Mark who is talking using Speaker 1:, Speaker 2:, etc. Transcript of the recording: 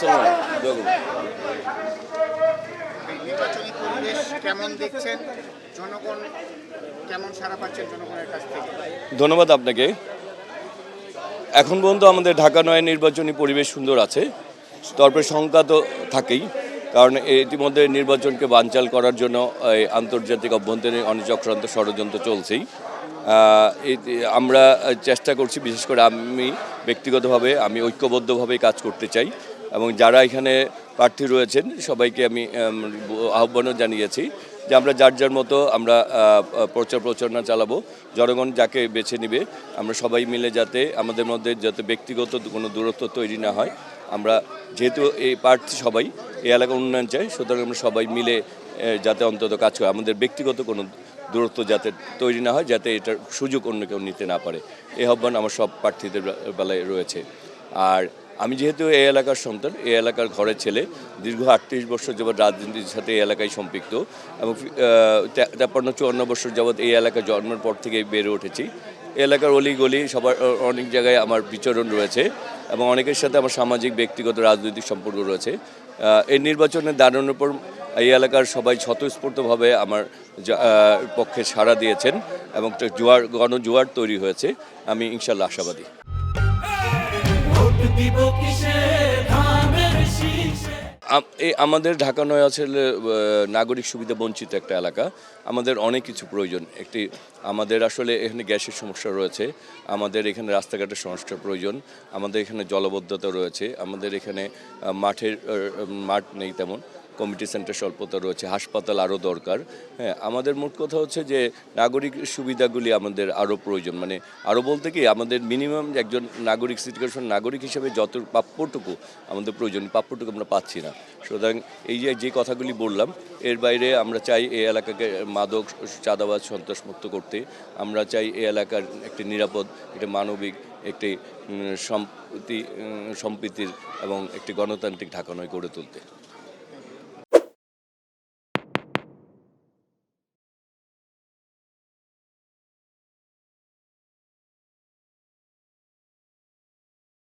Speaker 1: আসসালামু আলাইকুম।
Speaker 2: নির্বাচনী পরিবেশ কেমন দেখছেন? জনগণ কেমন সাড়া পাচ্ছেন জনগণের কাছ থেকে?
Speaker 1: ধন্যবাদ আপনাকে। এখন পর্যন্ত আমাদের ঢাকা নয় নির্বাচনী পরিবেশ সুন্দর আছে। তারপরে শঙ্কা তো থাকেই, কারণ ইতিমধ্যে নির্বাচনকে বানচাল করার জন্য এই আন্তর্জাতিক অভ্যন্তরীণ অনেক চক্রান্ত ষড়যন্ত্র চলছেই। আমরা চেষ্টা করছি, বিশেষ করে আমি ব্যক্তিগতভাবে আমি ঐক্যবদ্ধভাবে কাজ করতে চাই, এবং যারা এখানে প্রার্থী রয়েছেন সবাইকে আমি আহ্বানও জানিয়েছি যে আমরা যার যার মতো আমরা প্রচারণা চালাবো। জনগণ যাকে বেছে নিবে আমরা সবাই মিলে যাতে আমাদের মধ্যে যাতে ব্যক্তিগত কোনো দূরত্ব তৈরি না হয়। আমরা যেহেতু এই প্রার্থী সবাই এই এলাকার উন্নয়ন চাই, সুতরাং আমরা সবাই মিলে যাতে অন্তত কাজ করে, আমাদের ব্যক্তিগত কোনো দূরত্ব যাতে তৈরি না হয়, যাতে এটার সুযোগ অন্য কেউ নিতে না পারে, এই আহ্বান আমার সব প্রার্থীদের বেলায় রয়েছে। আর আমি যেহেতু এই এলাকার সন্তান, এই এলাকার ঘরের ছেলে, দীর্ঘ 38 বছর যাবৎ রাজনীতির সাথে এই এলাকায় সম্পৃক্ত, এবং 53-54 বছর যাবৎ এই এলাকায় জন্মের পর থেকেই বেড়ে উঠেছি। এলাকার অলিগলি সবার অনেক জায়গায় আমার বিচরণ রয়েছে, এবং অনেকের সাথে আমার সামাজিক ব্যক্তিগত রাজনৈতিক সম্পর্ক রয়েছে। এই নির্বাচনে দাঁড়ানোর পর এই এলাকার সবাই স্বতঃস্ফূর্তভাবে আমার পক্ষে সাড়া দিয়েছেন, এবং গণজোয়ার তৈরি হয়েছে। আমি ইনশাল্লাহ আশাবাদী। আমাদের ঢাকা নয় আসলে নাগরিক সুবিধা বঞ্চিত একটা এলাকা। আমাদের অনেক কিছু প্রয়োজন। আমাদের আসলে এখানে গ্যাসের সমস্যা রয়েছে, আমাদের এখানে রাস্তাঘাটের সংস্কার প্রয়োজন, আমাদের এখানে জলবদ্ধতা রয়েছে, আমাদের এখানে মাঠ নেই তেমন, কমিউনিটি সেন্টার স্বল্পতা রয়েছে, হাসপাতাল আরও দরকার। হ্যাঁ, আমাদের মোট কথা হচ্ছে যে নাগরিক সুবিধাগুলি আমাদের আরও প্রয়োজন, মানে আরও বলতে কি আমাদের মিনিমাম একজন নাগরিক সিটিজেন নাগরিক হিসেবে যত প্রাপ্যটুকু আমাদের প্রয়োজন, প্রাপ্যটুকু আমরা পাচ্ছি না। সুতরাং এই যে কথাগুলি বললাম, এর বাইরে আমরা চাই এই এলাকাকে মাদক, চাঁদাবাজ, সন্ত্রাসমুক্ত করতে। আমরা চাই এই এলাকার একটি নিরাপদ, একটি মানবিক, একটি সম্প্রীতির এবং একটি গণতান্ত্রিক ঢাকা নয় গড়ে তুলতে।